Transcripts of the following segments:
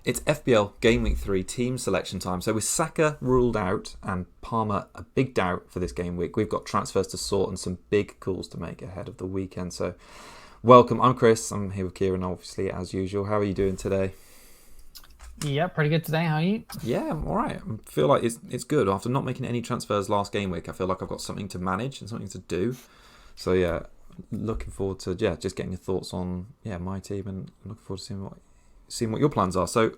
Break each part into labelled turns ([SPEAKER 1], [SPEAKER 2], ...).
[SPEAKER 1] It's FPL Game Week 3 team selection time. So with Saka ruled out and Palmer a big doubt for this game week, we've got transfers to sort and some big calls to make ahead of the weekend. So welcome, I'm Chris. I'm here with Kieran, obviously, as usual. How are you doing today?
[SPEAKER 2] Yeah, pretty good today. How are you?
[SPEAKER 1] Yeah, I'm all right. I feel like it's good. After not making any transfers last game week, I feel like I've got something to manage and something to do. So yeah, looking forward to just getting your thoughts on my team and looking forward to seeing what your plans are. So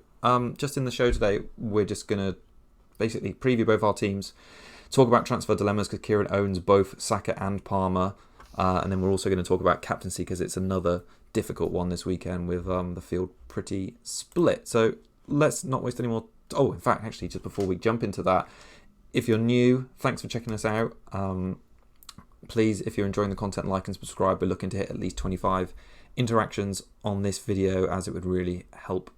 [SPEAKER 1] just in the show today, we're just gonna basically preview both our teams, talk about transfer dilemmas because Kieran owns both Saka and Palmer, and then we're also going to talk about captaincy because it's another difficult one this weekend with the field pretty split. So let's not waste any more. Oh, in fact, actually, just before we jump into that, if you're new, thanks for checking us out. Please, if you're enjoying the content, like and subscribe. We're looking to hit at least 25 interactions on this video, as it would really help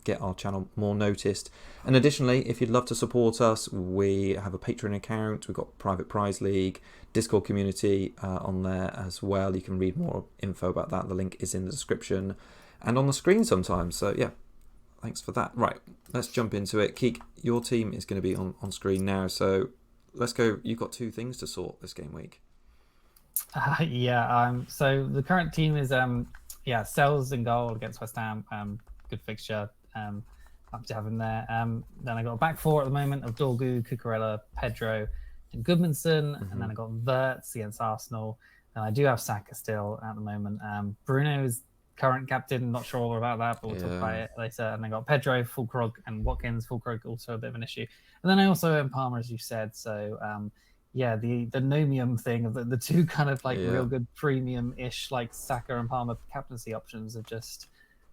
[SPEAKER 1] get our channel more noticed. And additionally, if you'd love to support us, we have a Patreon account. We've got Private Prize League, Discord community on there as well. You can read more info about that. The link is in the description and on the screen sometimes. So yeah, thanks for that. Right, let's jump into it. Keek, your team is going to be on screen now. So let's go. You've got two things to sort this game week.
[SPEAKER 2] So the current team is Sells in goal against West Ham. Good fixture. Up to have him there. Then I got a back four at the moment of Dorgu, Cucurella, Pedro, and Goodmanson. And then I got Wirtz against Arsenal. And I do have Saka still at the moment. Bruno is current captain. Not sure all about that, but we'll talk about it later. And I got Pedro, Fulkrog, and Watkins. Fulkrog also a bit of an issue. And then I also own Palmer, as you said. So the nomium thing of the two kind of real good premium-ish like Saka and Palmer captaincy options have just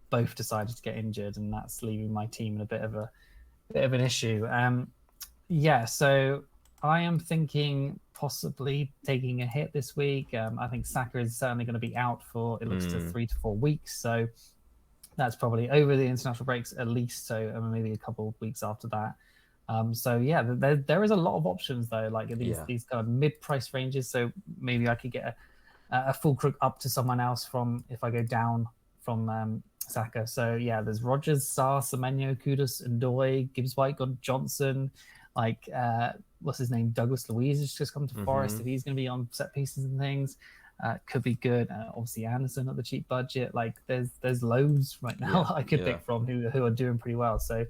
[SPEAKER 2] both decided to get injured, and that's leaving my team in a bit of an issue. So I am thinking possibly taking a hit this week. I think Saka is certainly going to be out for it looks to 3 to 4 weeks, so that's probably over the international breaks at least. So maybe a couple of weeks after that. There is a lot of options though, like these kind of mid-price ranges. So maybe I could get a full crook up to someone else from if I go down from Saka. So yeah, there's Rogers, Sarr, Semenyo, Kudus, Ndoye, Gibbs White, got Johnson, what's his name? Douglas Luiz has just come to Forest. If he's going to be on set pieces and things, could be good. Obviously Anderson at the cheap budget. Like there's loads right now I could pick from who are doing pretty well. So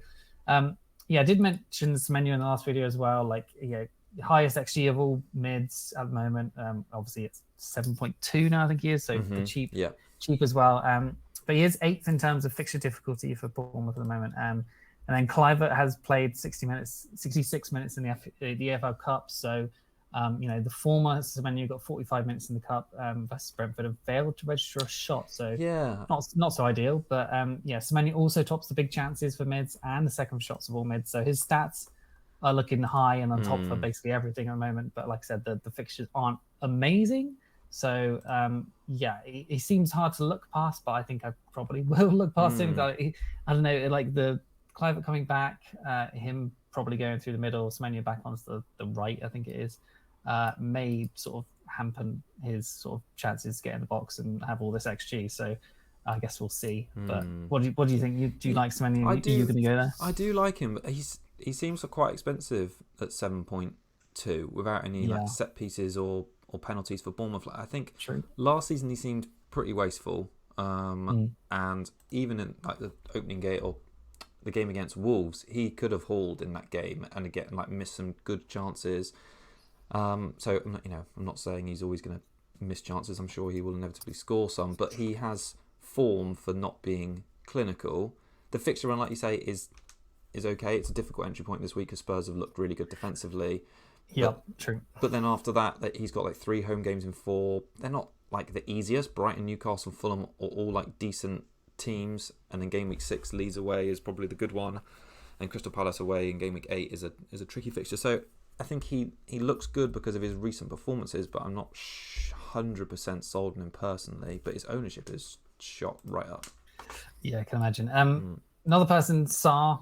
[SPEAKER 2] I did mention Semenyo in the last video as well. Highest XG of all mids at the moment. Obviously, it's 7.2 now, I think he is. So cheap as well. But he is 8th in terms of fixture difficulty for Bournemouth at the moment. And then Kluivert has played 66 minutes in the EFL Cup. So, the former Semenyo got 45 minutes in the Cup versus Brentford have failed to register a shot. So not so ideal. But Semenyo also tops the big chances for mids and the second shots of all mids. So his stats are looking high and on top for basically everything at the moment. But like I said, the fixtures aren't amazing. So he seems hard to look past, but I think I probably will look past him. I don't know, like the Kluivert coming back, him probably going through the middle, Semenyo back onto the right, I think it is. May sort of hamper his sort of chances to get in the box and have all this XG. So I guess we'll see. But what do you think? Do you like Semenyo? Are you going to go there?
[SPEAKER 1] I do like him, but he seems quite expensive at 7.2 without any set pieces or penalties for Bournemouth. I think last season he seemed pretty wasteful, and even in the opening game or the game against Wolves, he could have hauled in that game and again missed some good chances. So I'm not saying he's always going to miss chances. I'm sure he will inevitably score some, but he has form for not being clinical. The fixture run, like you say, is okay. It's a difficult entry point this week because Spurs have looked really good defensively.
[SPEAKER 2] True.
[SPEAKER 1] But then after that, he's got 3 home games in 4. They're not the easiest. Brighton, Newcastle, Fulham are all decent teams, and then game week 6, Leeds away is probably the good one, and Crystal Palace away in game week 8 is a tricky fixture. So I think he looks good because of his recent performances, but I'm not 100% sold on him personally. But his ownership is shot right up.
[SPEAKER 2] Yeah, I can imagine. Another person, Sarr,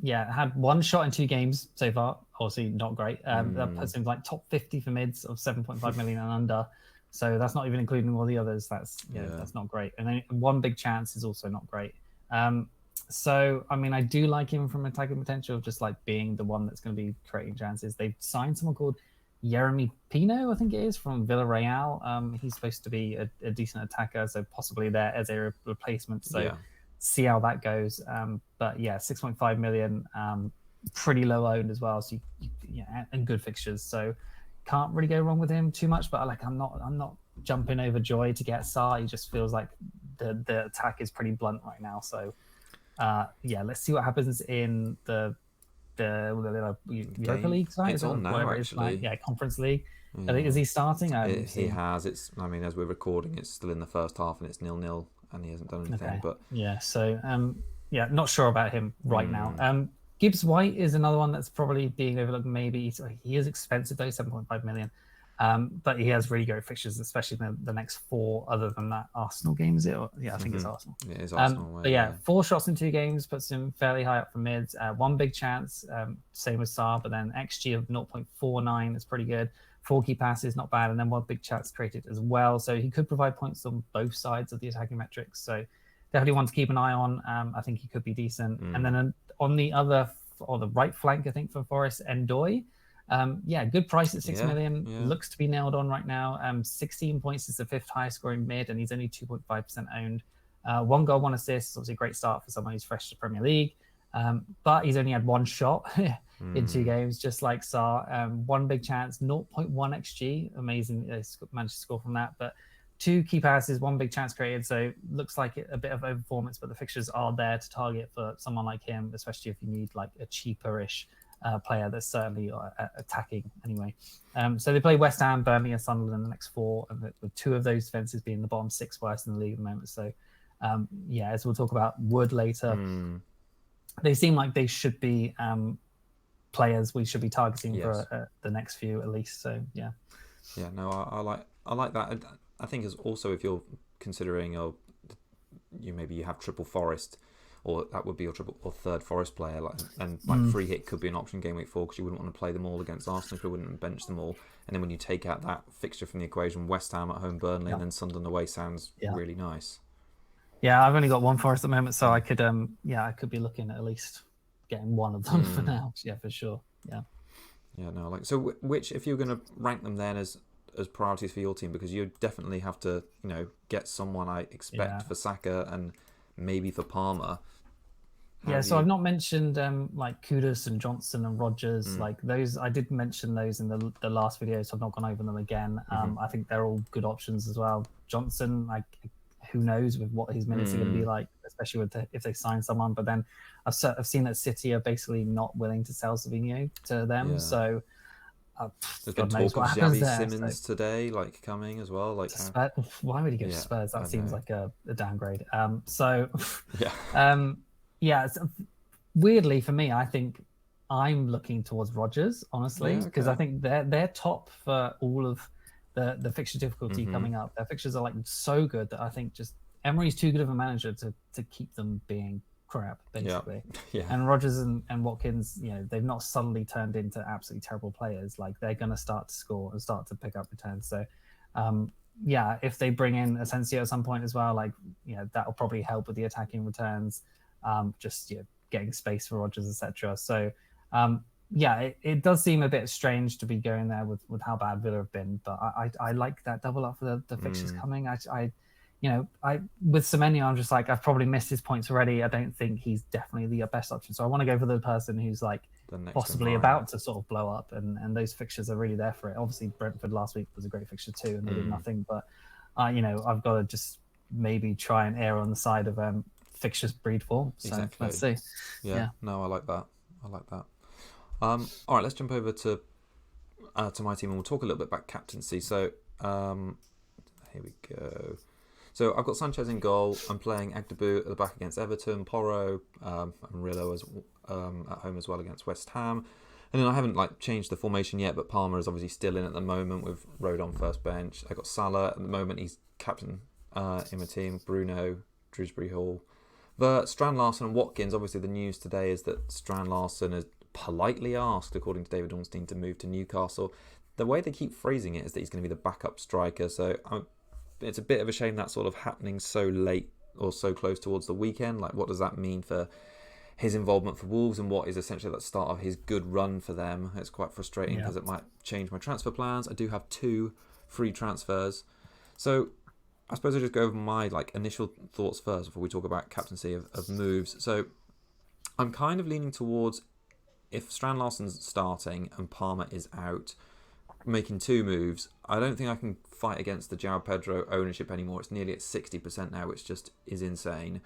[SPEAKER 2] had 1 shot in 2 games so far. Obviously, not great. That puts him top 50 for mids of 7.5 million and under. So that's not even including all the others. That's not great. And then 1 big chance is also not great. So, I mean, I do like him from attacking potential, just like being the one that's going to be creating chances. They've signed someone called Yeremy Pino, I think it is, from Villarreal. He's supposed to be a decent attacker, so possibly there as a replacement. So, see how that goes. But yeah, 6.5 million, pretty low owned as well. So, and good fixtures. So, can't really go wrong with him too much. But like, I'm not jumping overjoyed to get Sa. He just feels like the attack is pretty blunt right now. So. Let's see what happens in the Europa League side.
[SPEAKER 1] It's on now, actually.
[SPEAKER 2] Conference League. I think, is he starting?
[SPEAKER 1] He has. It's. I mean, as we're recording, it's still in the first half and it's 0-0, and he hasn't done anything.
[SPEAKER 2] Okay.
[SPEAKER 1] But
[SPEAKER 2] so not sure about him right now. Gibbs White is another one that's probably being overlooked. Maybe he is expensive though, 7.5 million. But he has really great fixtures, especially the next 4. Other than that Arsenal game, is it? I think it's Arsenal.
[SPEAKER 1] Yeah, it's Arsenal.
[SPEAKER 2] But 4 shots in 2 games puts him fairly high up for mids. 1 big chance, same as Saar, but then XG of 0.49 is pretty good. 4 key passes, not bad, and then 1 big chance created as well. So he could provide points on both sides of the attacking metrics. So definitely one to keep an eye on. I think he could be decent. And then on the the right flank, I think for Forest, Ndoye. Good price at 6 million. Looks to be nailed on right now. 16 points is the 5th highest scoring mid, and he's only 2.5% owned. 1 goal, 1 assist. Obviously a great start for someone who's fresh to Premier League. But he's only had 1 shot in 2 games, just like Saar. 1 big chance, 0.1 XG. Amazing. Managed to score from that. But 2 key passes, 1 big chance created. So looks like a bit of overperformance, but the fixtures are there to target for someone like him, especially if you need like a cheaper-ish player that's certainly attacking anyway. So they play West Ham, Burnley, and Sunderland in the next 4, and with 2 of those defenses being the bottom 6 worst in the league at the moment. So as we'll talk about Wood later, they seem like they should be players we should be targeting for the next few at least. So
[SPEAKER 1] I like that. I think is also if you're considering you have triple Forest, or that would be your triple or third Forest player, free hit could be an option game week 4 because you wouldn't want to play them all against Arsenal, you wouldn't bench them all. And then when you take out that fixture from the equation, West Ham at home, Burnley, and then Sunderland away sounds really nice.
[SPEAKER 2] Yeah, I've only got 1 Forest at the moment, so I could I could be looking at least getting 1 of them for now. Yeah, for sure.
[SPEAKER 1] So which, if you're going to rank them then as priorities for your team, because you definitely have to get someone, I expect, for Saka and maybe for Palmer.
[SPEAKER 2] So I've not mentioned like Kudus and Johnson and Rodgers. Like those, I did mention those in the last video, so I've not gone over them again. I think they're all good options as well. Johnson, like who knows with what his minutes are going to be like, especially if they sign someone. But then I've seen that City are basically not willing to sell Savinho to them. So
[SPEAKER 1] there's been talk of Xavi Simmons today, like coming as well. Like
[SPEAKER 2] why would he go to Spurs? That seems like a downgrade. Weirdly for me, I think I'm looking towards Rodgers, honestly, because I think they're top for all of the fixture difficulty coming up. Their fixtures are like so good that I think just Emery's too good of a manager to keep them being crap, basically. And Rodgers and Watkins, they've not suddenly turned into absolutely terrible players. Like they're going to start to score and start to pick up returns. So if they bring in Asensio at some point as well, like that'll probably help with the attacking returns. Getting space for Rodgers, etc. So it does seem a bit strange to be going there with how bad Villa have been, but I like that double up for the fixtures coming. I with Semenyo, I'm just like, I've probably missed his points already. I don't think he's definitely the best option. So I want to go for the person who's like possibly about to sort of blow up, and those fixtures are really there for it. Obviously, Brentford last week was a great fixture too, and they did nothing. But I've got to just maybe try and err on the side of fixtures breed form. So let's see.
[SPEAKER 1] No, I like that. All right, let's jump over to my team and we'll talk a little bit about captaincy. So here we go. So I've got Sanchez in goal. I'm playing Agdebu at the back against Everton, Porro, and Rillo at home as well against West Ham. And then I haven't changed the formation yet, but Palmer is obviously still in at the moment with Rodon first bench. I got Salah at the moment. He's captain in my team. Bruno, Dewsbury Hall. But Strand Larson and Watkins, obviously the news today is that Strand Larson has politely asked, according to David Ornstein, to move to Newcastle. The way they keep phrasing it is that he's going to be the backup striker. So it's a bit of a shame that's sort of happening so late or so close towards the weekend. Like, what does that mean for his involvement for Wolves, and what is essentially the start of his good run for them? It's quite frustrating because it might change my transfer plans. I do have 2 free transfers. So I suppose I'll just go over my initial thoughts first before we talk about captaincy of moves. So I'm kind of leaning towards, if Strand Larsen's starting and Palmer is out, making 2 moves. I don't think I can fight against the João Pedro ownership anymore. It's nearly at 60% now, which just is insane.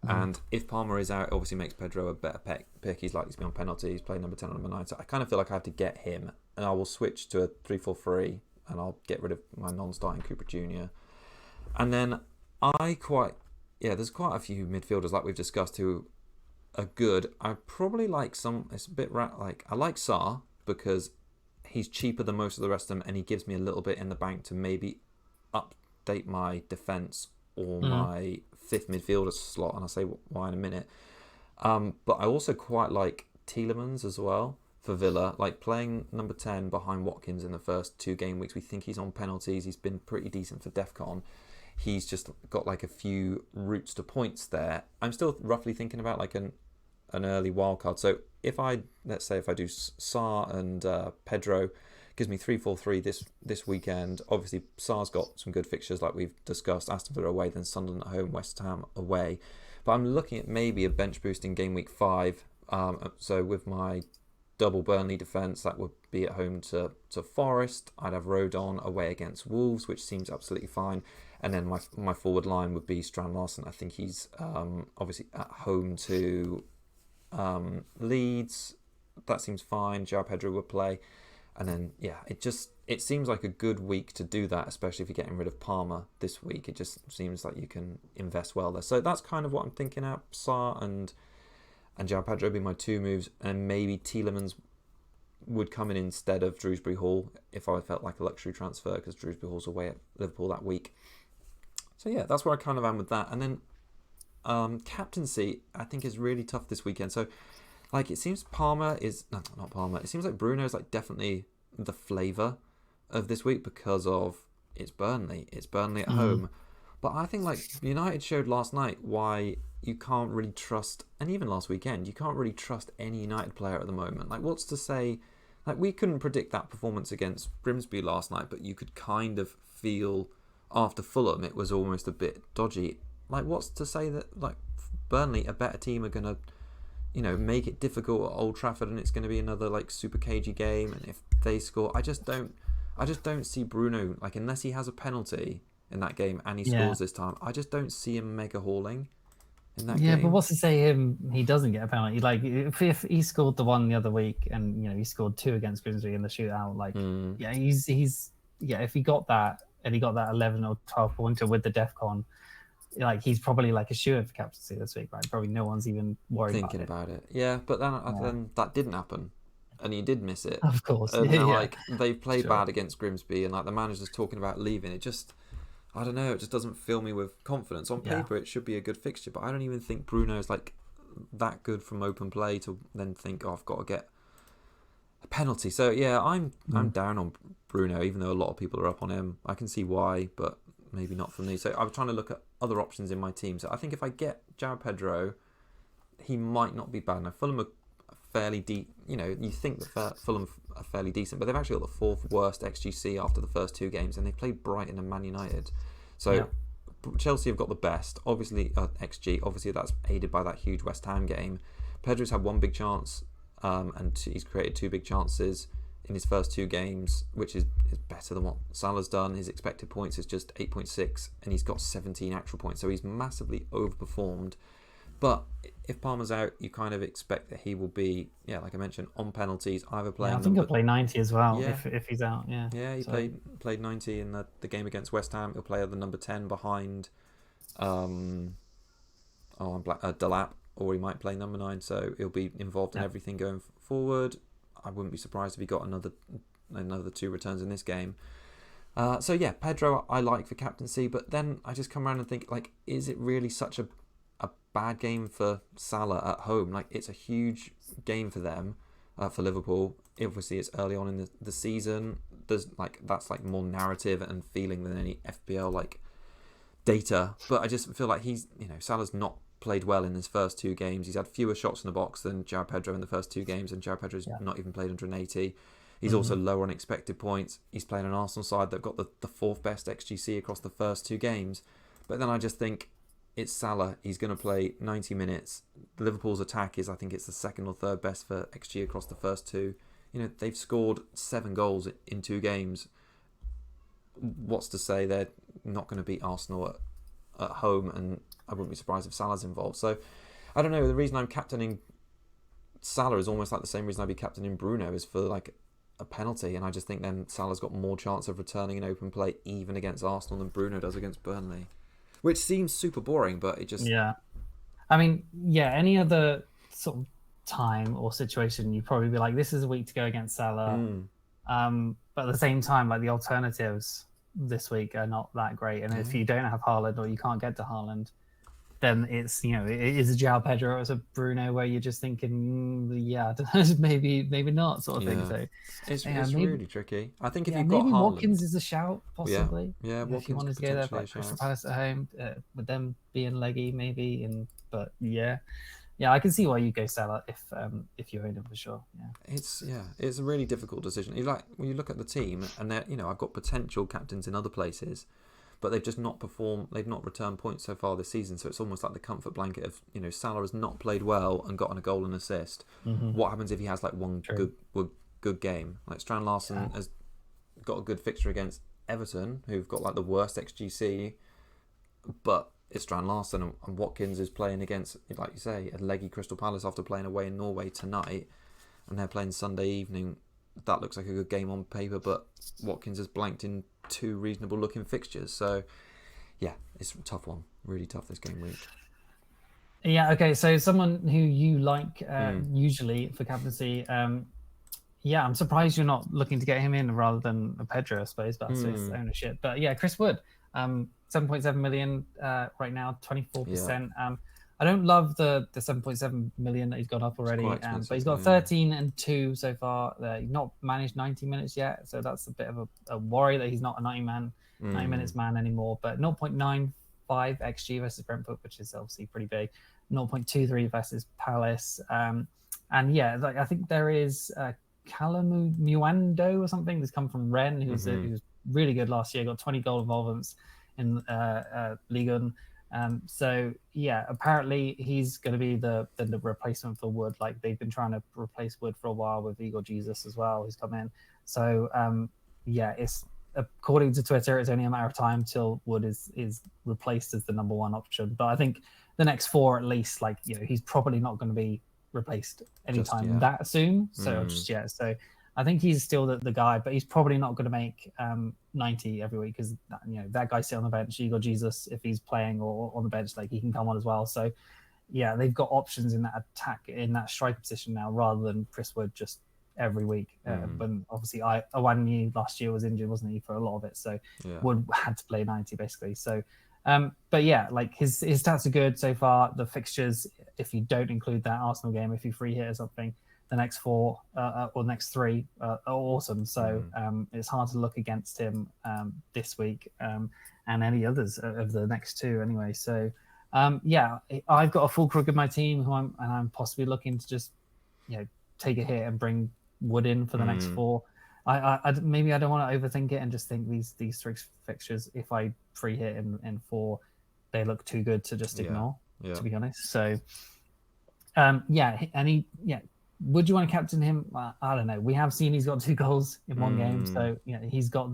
[SPEAKER 1] And if Palmer is out, it obviously makes Pedro a better pick. He's likely to be on penalty. He's playing number 10 or number 9. So I kind of feel like I have to get him. And I will switch to a 3-4-3 and I'll get rid of my non-starting Cooper Jr. And then there's quite a few midfielders like we've discussed who are good. I probably like it's a bit I like Sarr because he's cheaper than most of the rest of them and he gives me a little bit in the bank to maybe update my defence or my 5th midfielder slot, and I'll say why in a minute. But I also quite like Tielemans as well for Villa, like playing number 10 behind Watkins in the first 2 game weeks. We think he's on penalties. He's been pretty decent for DEFCON. He's just got a few routes to points there. I'm still roughly thinking about an early wildcard. So let's say if I do Sarr and Pedro, gives me 3-4-3 this weekend. Obviously, Sarr's got some good fixtures like we've discussed. Aston Villa away, then Sunderland at home, West Ham away. But I'm looking at maybe a bench boost in game week 5. So with my double Burnley defence, that would be at home to Forest. I'd have Rodon away against Wolves, which seems absolutely fine. And then my forward line would be Strand Larsen. I think he's obviously at home to Leeds. That seems fine. João Pedro would play. And then, it seems like a good week to do that, especially if you're getting rid of Palmer this week. It just seems like you can invest well there. So that's kind of what I'm thinking out. Sarr and João Pedro would be my 2 moves. And maybe Tielemans would come in instead of Shrewsbury Hall if I felt like a luxury transfer, because Shrewsbury Hall's away at Liverpool that week. So yeah, that's where I kind of am with that. And then captaincy, I think, is really tough this weekend. So it seems Palmer is not Palmer. It seems like Bruno is definitely the flavour of this week because of it's Burnley. It's Burnley at home. But I think United showed last night why you can't really trust, and even last weekend, you can't really trust any United player at the moment. What's to say? We couldn't predict that performance against Grimsby last night, but you could kind of feel after Fulham it was almost a bit dodgy. What's to say that Burnley, a better team, are gonna make it difficult at Old Trafford, and it's going to be another super cagey game. And if they score, I just don't see Bruno, unless he has a penalty in that game and he scores this time. I just don't see him mega hauling in that game.
[SPEAKER 2] Yeah, but what's to say he doesn't get a penalty? If he scored the one the other week, and he scored 2 against Grimsby in the shootout, he's if he got that and he got that 11 or 12 pointer with the DEFCON. He's probably a shoe-in for captaincy this week, right? Probably no one's even worried
[SPEAKER 1] thinking about it. Yeah, but then that didn't happen, and he did miss it.
[SPEAKER 2] Of course,
[SPEAKER 1] and now, they've played bad against Grimsby, and the manager's talking about leaving. It just, I don't know. It just doesn't fill me with confidence. On paper, it should be a good fixture, but I don't even think Bruno's that good from open play to then think, I've got to get a penalty. So yeah, I'm down on Bruno, even though a lot of people are up on him. I can see why, but maybe not for me. So I'm trying to look at other options in my team. So I think if I get João Pedro, he might not be bad. Now Fulham are fairly deep. You think that Fulham are fairly decent, but they've actually got the 4th worst XGC after the first 2 games, and they played Brighton and Man United. So Chelsea have got the best. Obviously, XG. Obviously, that's aided by that huge West Ham game. Pedro's had 1 big chance, and he's created 2 big chances in his first 2 games, which is better than what Salah's done. His expected points is just 8.6, and he's got 17 actual points, so he's massively overperformed. But if Palmer's out, you kind of expect that he will be, like I mentioned, on penalties, either playing...
[SPEAKER 2] I think he'll play 90 as well if he's out,
[SPEAKER 1] Yeah, he played 90 in the game against West Ham. He'll play the number 10 behind Delap, or he might play number 9, so he'll be involved in everything going forward. I wouldn't be surprised if he got another 2 returns in this game. So yeah, Pedro I like for captaincy, but then I just come around and think, is it really such a bad game for Salah at home? It's a huge game for them, for Liverpool. Obviously, it's early on in the season. There's that's more narrative and feeling than any FPL data, but I just feel like Salah's not played well in his first 2 games. He's had fewer shots in the box than João Pedro in the first 2 games, and João Pedro's not even played under an 80. He's also lower on expected points. He's playing an Arsenal side that got the 4th best XGC across the first 2 games. But then I just think it's Salah. He's going to play 90 minutes. Liverpool's attack is, I think it's the 2nd or 3rd best for XG across the first 2. They've scored 7 goals in 2 games. What's to say they're not going to beat Arsenal at home, and I wouldn't be surprised if Salah's involved. So, I don't know, the reason I'm captaining Salah is almost like the same reason I'd be captaining Bruno, is for like a penalty, and I just think then Salah's got more chance of returning an open play even against Arsenal than Bruno does against Burnley. Which seems super boring, but it just...
[SPEAKER 2] Yeah. I mean, any other sort of time or situation, you'd probably be like, this is a week to go against Salah. But at the same time, like, the alternatives this week are not that great. And if you don't have Haaland, or you can't get to Haaland, then it's, it is a João Pedro or it's a Bruno where you're just thinking, maybe not, sort of thing. So
[SPEAKER 1] it's really tricky. I think if you've
[SPEAKER 2] maybe
[SPEAKER 1] got Haaland,
[SPEAKER 2] Watkins is a shout, possibly.
[SPEAKER 1] Yeah, Watkins,
[SPEAKER 2] if you wanted to go there, like Crystal Palace at home, with them being leggy, maybe. But I can see why you go Salah if you own him, for sure.
[SPEAKER 1] It's a really difficult decision. When you look at the team, and I've got potential captains in other places, but they've just not performed. They've not returned points so far this season. So it's almost like the comfort blanket of Salah has not played well and gotten a goal and assist. What happens if he has like one good game? Like Strand Larsen has got a good fixture against Everton, who've got like the worst XGC, but it's Strand Larsen, and Watkins is playing against, like you say, a leggy Crystal Palace after playing away in Norway tonight, and they're playing Sunday evening. That looks like a good game on paper, but Watkins has blanked in 2 reasonable looking fixtures. So it's a tough one, really tough this game week.
[SPEAKER 2] Okay, so someone who you like usually for captaincy, I'm surprised you're not looking to get him in rather than a Pedro, I suppose, but that's his ownership. But Chris Wood, 7.7 million right now, 24%. I don't love the 7.7 million that he's got up already, but he's got 13 and 2 so far. He's not managed 90 minutes yet, so that's a bit of a worry that he's not a 90 minutes man anymore. But 0.95 XG versus Brentford, which is obviously pretty big. 0.23 versus Palace, I think there is Callum Muando or something that's come from Rennes, who was really good last year. Got 20 goal involvements in Ligue 1. Apparently he's going to be the replacement for Wood. Like, they've been trying to replace Wood for a while with Igor Jesus as well, who's come in. So it's, according to Twitter, it's only a matter of time till Wood is replaced as the number 1 option. But I think the next 4 at least, he's probably not going to be replaced anytime that soon. So so I think he's still the guy, but he's probably not going to make 90 every week, because that guy sitting on the bench, Igor Jesus, if he's playing or on the bench, he can come on as well. So they've got options in that attack, in that striker position now, rather than Chris Wood just every week. But obviously Iwanyi last year was injured, wasn't he, for a lot of it? So Wood had to play 90 basically. So his stats are good so far. The fixtures, if you don't include that Arsenal game, if you free hit or something, the next 4 or next 3 are awesome. So it's hard to look against him this week and any others of the next 2 anyway. So I've got a full crook of my team who I'm possibly looking to just take a hit and bring Wood in for the next 4. I maybe I don't want to overthink it and just think these 3 fixtures, if I free hit in 4, they look too good to just ignore, to be honest. So would you want to captain him? I don't know. We have seen he's got 2 goals in 1 game, so he's got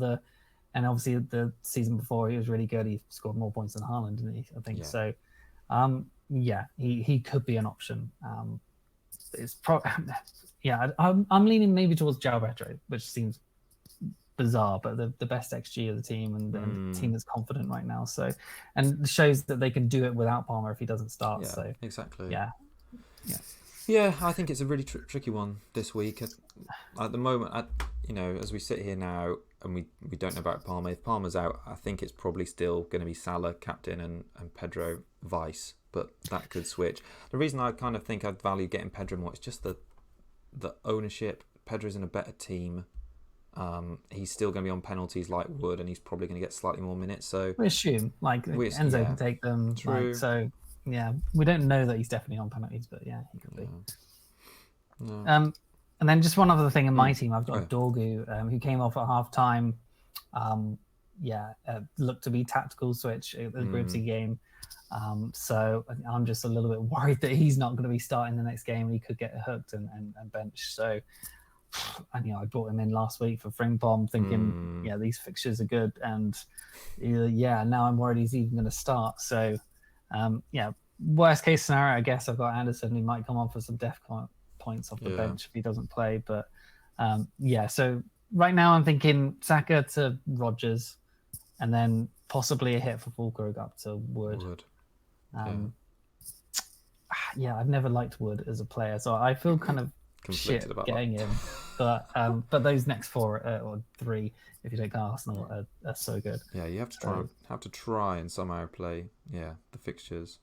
[SPEAKER 2] and obviously the season before he was really good. He scored more points than Haaland, didn't he? I think so. He could be an option. It's I'm leaning maybe towards João Pedro, which seems bizarre, but the best XG of the team and the team that's confident right now. So, and shows that they can do it without Palmer if he doesn't start. So
[SPEAKER 1] exactly. I think it's a really tricky one this week. At the moment, as we sit here now and we don't know about Palmer. If Palmer's out, I think it's probably still going to be Salah captain and Pedro vice, but that could switch. The reason I kind of think I'd value getting Pedro more is just the ownership. Pedro's in a better team. He's still going to be on penalties like Wood, and he's probably going to get slightly more minutes. So
[SPEAKER 2] we assume Enzo can take them.
[SPEAKER 1] True.
[SPEAKER 2] So yeah, we don't know that he's definitely on penalties, but yeah, he could be.
[SPEAKER 1] No.
[SPEAKER 2] And then just one other thing in my team, I've got Dorgu, who came off at half time. Looked to be tactical switch at the Group C game. So I'm just a little bit worried that he's not going to be starting the next game. He could get hooked and benched. So, and I brought him in last week for Frimpong, thinking, these fixtures are good. And now I'm worried he's even going to start. So, worst case scenario, I guess I've got Anderson. He might come on for some def points off the bench if he doesn't play. But so right now I'm thinking Saka to Rodgers, and then possibly a hit for Fulkrug up to Wood. I've never liked Wood as a player, so I feel kind of shit about getting him. But those next 4 or 3, if you take Arsenal, are so good.
[SPEAKER 1] Yeah, you have to try and somehow play the fixtures.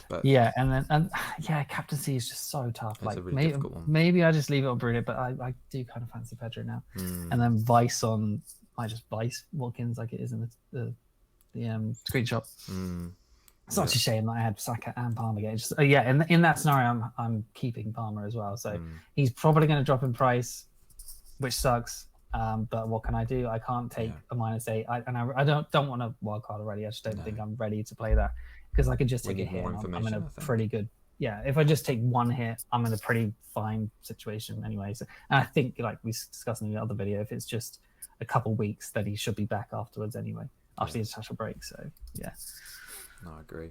[SPEAKER 1] But captaincy is just so tough.
[SPEAKER 2] It's
[SPEAKER 1] a really difficult one.
[SPEAKER 2] Maybe I just leave it on Bruno, but I do kind of fancy Pedro now. And then Vice on, I just Vice Watkins like it is in the screenshot. It's such a shame that I had Saka and Palmer again. Just in that scenario, I'm keeping Palmer as well. So he's probably going to drop in price, which sucks. But what can I do? I can't take a -8. I don't want a wild card already. I just don't think I'm ready to play that, because I could just take a hit. I'm in a pretty good. Yeah, if I just take one hit, I'm in a pretty fine situation anyway. So, and I think, like we discussed in the other video, if it's just a couple weeks, then he should be back afterwards anyway, after the international break. So yeah.
[SPEAKER 1] No, I agree.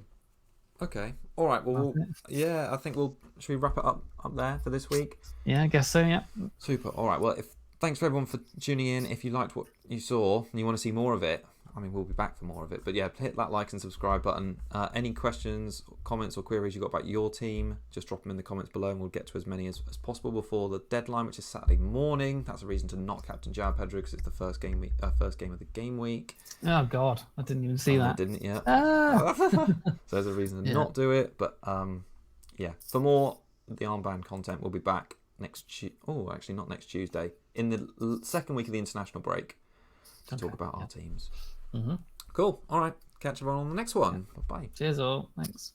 [SPEAKER 1] Okay. All right. Well, I think should we wrap it up there for this week?
[SPEAKER 2] Yeah, I guess so. Yeah.
[SPEAKER 1] Super. All right. Well, thanks for everyone for tuning in. If you liked what you saw and you want to see more of it, we'll be back for more of it. But yeah, hit that like and subscribe button. Any questions, comments, or queries you got about your team, just drop them in the comments below, and we'll get to as many as possible before the deadline, which is Saturday morning. That's a reason to not captain João Pedro, because it's the first game of the game week.
[SPEAKER 2] Oh God, I didn't even see that.
[SPEAKER 1] Didn't yet. So there's a reason to not do it. But for more of the armband content, we'll be back not next Tuesday, in the second week of the international break, to talk about our teams. Cool. All right. Catch everyone on the next one. Bye.
[SPEAKER 2] Cheers all. Thanks.